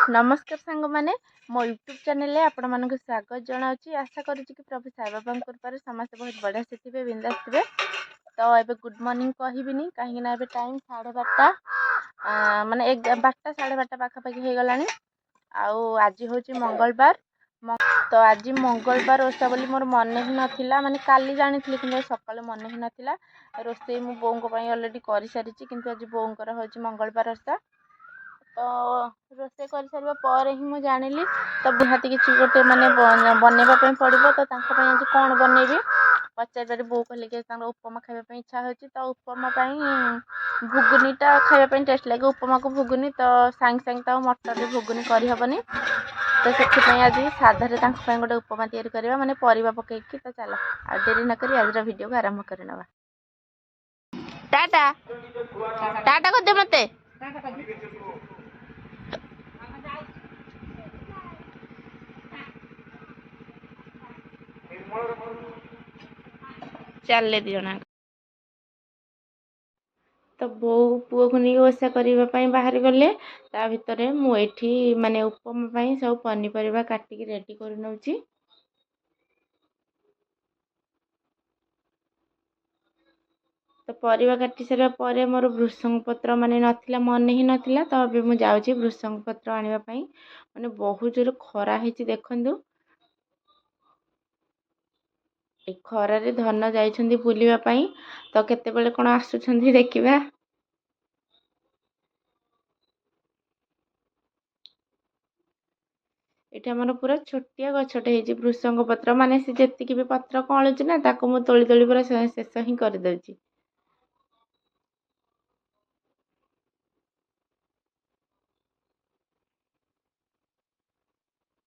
नमस्कार सांग मैंने मो यूट्यूब चैनल में आपण मानक स्वागत जनावि। आशा करुच्ची कि प्रभु साई बाबा कृपार समस्त बहुत बढ़िया से थे बिंदास थे। तो ये गुड मॉर्निंग कहबिनी कहीं टाइम 12:30 माने 12टा 12:30 पाखापाखि हो गलानी। आज हूँ मंगलवार। तो आज मंगलवार ओषा बोली मोर मन ही नाला माने काली जानी कि सकाल मन ही नाला। रोसे मो बों अलरेडी कर सारी किंतु आज बोंकर हूँ मंगलवार ओषा। तो रोसे कर सारा पर ही मुझे जानिली तो निहाती किसी गोटे माने बनवाई पड़ो। तो आज कौन बनैबी पचार बो कहले कि उपमा खावाई इच्छा हो। तो उपमा घुगुनीटा खावाई टेस्ट लगे उपमा को घुगुनी। तो सांग सांग तो मटर घुगुनी करहबनी। तो से आज साधारे गोटे उपमा तैयारी करवा माने परिबा पकईकी। तो चलो आ डेरी न करी आज वीडियो को आरंभ करनवा। टाटा टाटा कर दे मते चल दी जना। तो बो पुओ को नहीं ओषा करने बाहर गले ता भितर मुझे माने उपमा सब पनीपरिया काटिकी रेडी कर नौची। तो परिवा काटी सारा पर मोर भृषंग पत्र माने नथिला मन ही नथिला। तो अबे मु जाउची भृषंग पत्र आनिबा पई माने बहुत जोर खरा हेची देखंदु। ए खरा रे धन जाइछंदी बुलिबा पई। तो केते बेले कोन आसुछंदी देखिबा। एटा हमर पूरा छोटिया गछटे हेची भृषंग पत्र माने से जेतिकी भी पत्र कळुची ना ताको मु तोली तोली पूरा शेष ही कर दउची।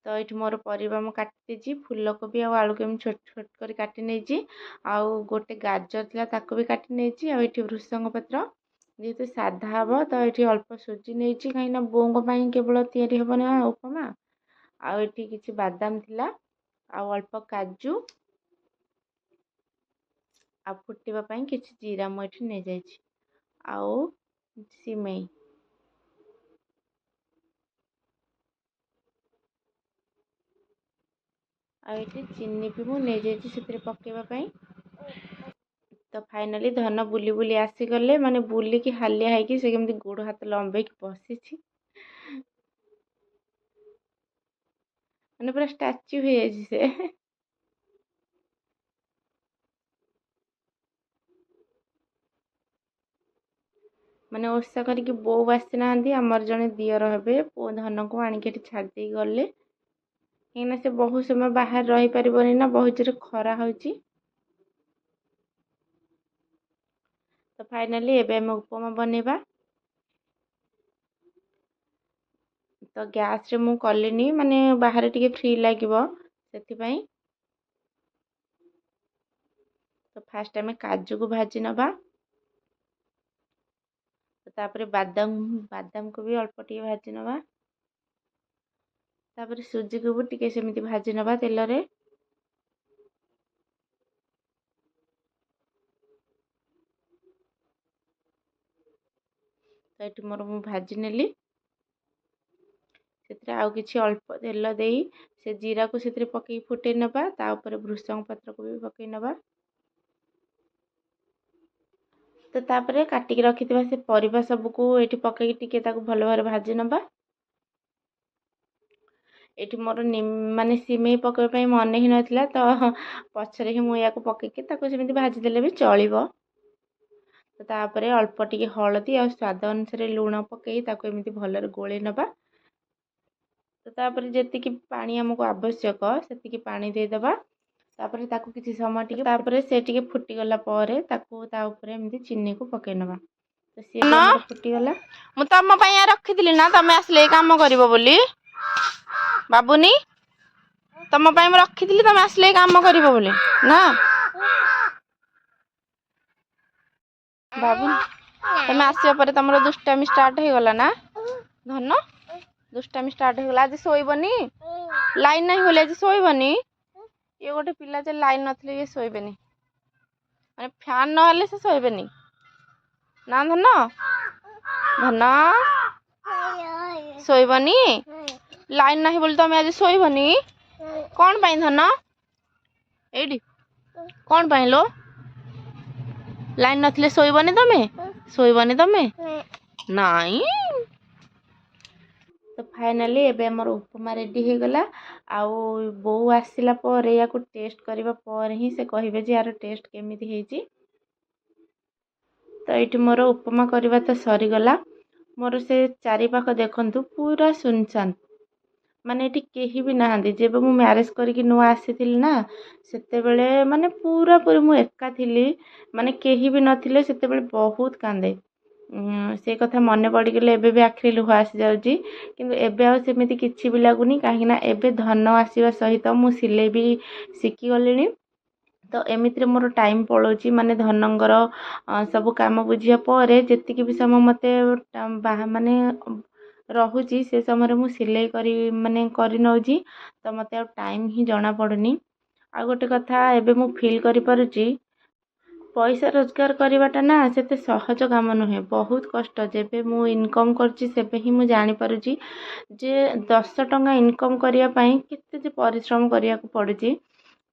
तो ये मोर परिवा मु काटी देजी फूलकोबी आलू के छोट छोट कर काटी नहीं। आउ गोटे गाजर थिला ताको भी काटी नहीं। आउ भृषंग पत्र जेहेतु साधा हम तो ये अल्प सुजी नहीं कहीं बोंग केवल तैयारी हम ना उपमा। आउ ये किसी बादाम थिला आउ अल्प काजू आ फुटवा किसी जीरा मुझे नहीं जाइए आउ सिमेई आइए चीनी भी मुझे पकेवाई। तो फाइनाली धन बुली बुली आसीगले माने बुलिकी हालिया है से केमती गोड़ हाथ लंबे बसी माने पूरा स्टाच्यू हो जाए से। माने ओषा करके बो आसी ना आमर जड़े दियर हे पु धन को आणिक छाड़ी गले कहीं से बहुत समय बाहर रही पारबनी ना बहुत जोर खरा होची। तो फाइनाली एबे हम उपमा बनेबा। तो गैस रे मु कलिनी माने बाहर टिके फ्री लागिबो सेति पई। तो फास्ट आम काजू को भाजी नबा। तापरे बादाम बादाम को भी अल्प टिके भाजी नबा। तापरे सुजी को भी टिके सेमिति भाजी नबा तेल रे। तो ये मोर मु भाजी नेली से आउ किछि अल्प तेल देई से जीरा को से पकई फुटे नबा। ता ऊपर भृषंग पत्र को भी पकई नबा। तो तापरे काटिक रखिथिबा से परिबा सब को एठी पकई टिके ताको भलो भारे भाजी नबा। एठी मोर माने सिमेई पकई मन ही नथिला तो पछरे ही मु या को पकईके ताको सेमिति भाजी देले भी चलिबो। तो तापरे अल्प टिके हळदी आ स्वाद अनुसार लूण पकई ताको एमिति भलो गोळे नबा। तो तापरे जेतिकी पानी हमको आवश्यक सेतिकी पानी दे दबा। तापरे ताको किछि समय टिके तापरे से टिके फुटी गला परे ताको ता ऊपर एमिति चीनी को पकई नबा। तो से हमर फुटी गला मु तम पई रखिदिली ना तमे आसले काम करिवो बोली बाबूनी तम पई म रखिदिली तमे आसले काम करिवो बोली ना बाबू तमे आसिया परे तमरो दुष्टामी स्टार्ट हो गला ना धन दुष्टामी स्टार्ट हो गला। आज सोइबनी लाइन नहीं होले आज सोइबनी। ये गोटे पिला जे लाइन नथले ये सोइबेनी माने फैन न हले से सोइबेनी ना धन धन सोइबनी लाइन नहीं बोली तुम आज शोबनी कौन पाई धन एडी कौन पाई लो लाइन नथिले शोबनी तमे नाई तो फाइनाली एबे हमर उपमा रेडी हो गला आउ बो आसिला पर या को टेस्ट करबा पर ही से कहिबे जे यार टेस्ट केमिति हेची। तो ये मोर उपमा करवा तो सरी गला मोर से चारि पाख देखंतु पूरा सुनसान माने ये केही भी नहांती जेबे मु मैरेज करके नुआ आसी ना सेते बेले माने पूरा पूरी मु एका थिली माने केही भी नथिले सेते बेले बहुत कांदे से कथा मन पड़गले एबे भी आखिरी लुह आसी जाउची किंतु एबे आ सेमिति किछि भी लागुनी काहे ना एबे धन आसीबा सहित मु सिलाई भी शिखी गलिनी। तो एमितिरे मोर टाइम पड़ोची माने धनंगर सब काम बुझिया पर जेतिकी भी समय मते माने रहुची से समय मु सिलाई करी माने करी नउची तो मते आ टाइम ही जना पड़ुनी। आ गोटे कथा एबे मु फील करि पारुची पैसा रोजगार करवाटा ना सेते सहज काम नुहे बहुत कष्ट जेबे मु इनकम करची सेबे ही मु जानी पारुची जे 10 टंका इनकम करिया पई केते जे परिश्रम करिया को पड़ुची।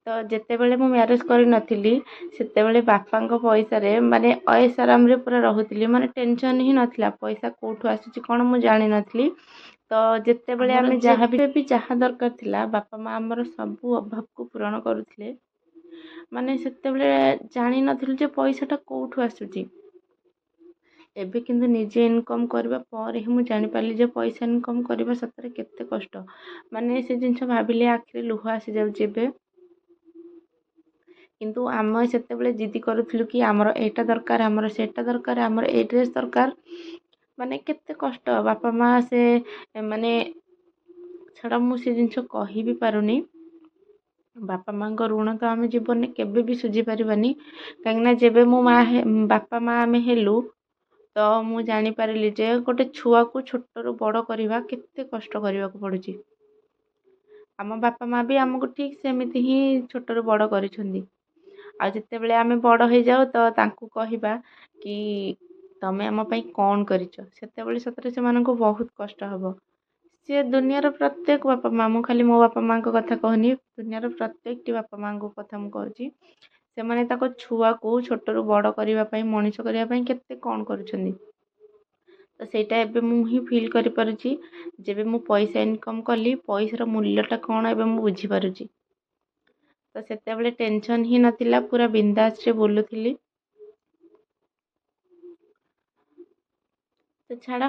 तो जेते बेले मु मैरेज करी नथिली सेते बेले बापांको पैसा रे माने ऐश आराम रे पूरा रहुतली माने टेंशन ही नथिला पैसा कोठु आसीची कोन मु जानि नथिली। तो जेते बेले आमे जहाँ भी जहाँ दरकार थिला बापा माँ हमर सब अभाव को पूरण करुथिले माने सेते बेले जानि नथिलु जे पैसाटा कोठु आसुची। एबे किंतु निजे इनकम करबा पर ही मु जानि पाली जे पैसा इनकम करबा सतरे केते कष्ट माने से जिंस भाबिले आखिरे लुह आसी जाउ जेबे किंतु आम सेते बेले जिद्दी करूथिलु कि आमर एटा दरकार आमर सेटा दरकार आमर ए ड्रेस दरकार माने केते कष्ट बापा माँ से माने छड़ा मु से जिंस कहि भी पारुनी। बापा माँ को ऋण तो आम जीवन में केबे भी सुझी पारिबानी कहीं जेबे मो माँ बापा माँ आमे हेलु तो मु जानी पारिली जे गोटे छुआ को छोटरू बड़ करवा केते कष्ट करबा को पड़ुची। आम बापा माँ भी आमको ठीक सेमिति ही छोटरू बड़ करिसेंती आ जिते बेले आमे बड़ हो जाऊ तो तांकू कहिबा कि तमे आम पई कौन करिचो सेते बेले सतरे से मानको बहुत कष्ट हबो। से दुनियार प्रत्येक बापा माँ मु खाली मो बापा माँ को कथा कहनी दुनियार प्रत्येक टी बापा माँ को कथा मु कहूची से माने ताको छुआ को छोटरू बड़ करबा पई मनीष करबा पई केते कौन करूछंदी। तो सेटा एबे मु ही फील करि पारुची जेबे मु पैसा इनकम कली पैसार मूल्यटा कौन एबे मु बुझी पारुची। तो सेते बेले टेंशन ही नथिला पूरा बिंदास रे बोलुथिली। तो छाड़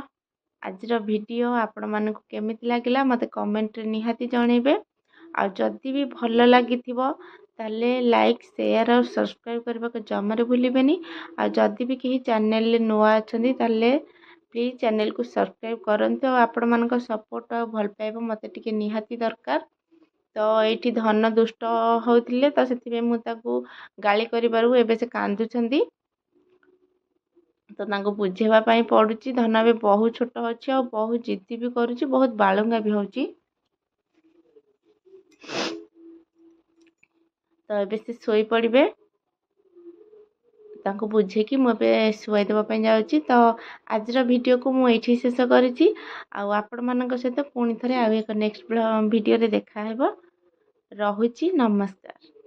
आजर वीडियो आपण मानकु केमिति लागिला मते कमेंट रे निहाती जणेबे आ जदि भी भल लागिथिबो ताले लाइक शेयर और सब्सक्राइब करबा को जमारे भूलिबेनी आ जदि भी केही चैनल ले नुआ अछंदी ताले प्लीज चैनल को सब्सक्राइब करंतु आपण मानक सपोर्ट और भल पाइबो मते टिके निहाती दरकार। तो एठी धन दुष्ट होउथिले तो सेति मु ताकू गाली करिबारु एबे से कांदुछंदी तो तांको बुझेवा पाई पड़ुची धन भी बहुत छोट अच्छी और बहुत जिद्दी भी करुची बहुत बालुंगा भी होची। तो एबे से सोई पड़िबे तांको बुझे कि मु एबे सुवाई देबा पई जाउची। तो आजर वीडियो को मु एठी शेष करिची आ आपण मानक सहित पुणी थरे आ एक नेक्स्ट वीडियो रे देखा हेबो। रहुची नमस्कार।